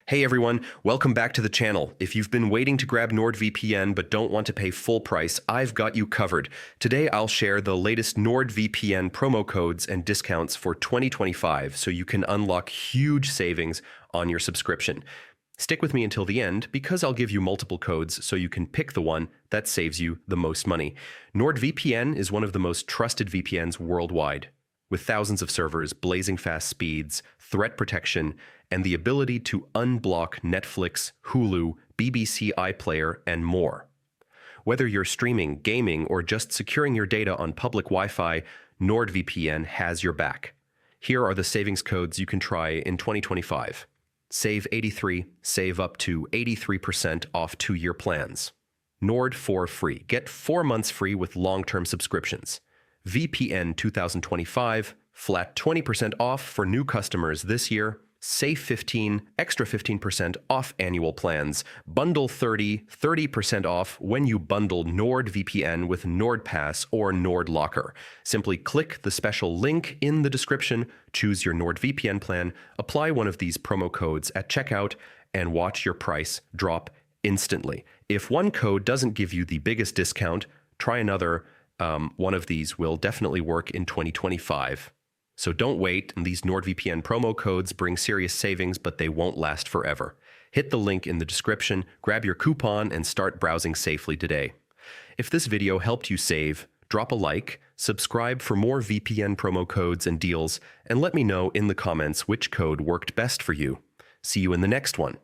Hey everyone, welcome back to the channel. If you've been waiting to grab NordVPN but don't want to pay full price, I've got you covered. Today I'll share the latest NordVPN promo codes and discounts for 2025 so you can unlock huge savings on your subscription. Stick with me until the end because I'll give you multiple codes so you can pick the one that saves you the most money. NordVPN is one of the most trusted VPNs worldwide. With thousands of servers, blazing fast speeds, threat protection, and the ability to unblock Netflix, Hulu, BBC iPlayer, and more. Whether you're streaming, gaming, or just securing your data on public Wi-Fi, NordVPN has your back. Here are the savings codes you can try in 2025. Save 83, save up to 83% off 2-year plans. Nord for free. Get 4 months free with long-term subscriptions. VPN 2025, flat 20% off for new customers this year. Save 15, extra 15% off annual plans. Bundle 30, 30% off when you bundle NordVPN with NordPass or NordLocker. Simply click the special link in the description, choose your NordVPN plan, apply one of these promo codes at checkout, and watch your price drop instantly. If one code doesn't give you the biggest discount, try another. One of these will definitely work in 2025. So don't wait. These NordVPN promo codes bring serious savings, but they won't last forever. Hit the link in the description, grab your coupon, and start browsing safely today. If this video helped you save, drop a like, subscribe for more VPN promo codes and deals, and let me know in the comments which code worked best for you. See you in the next one.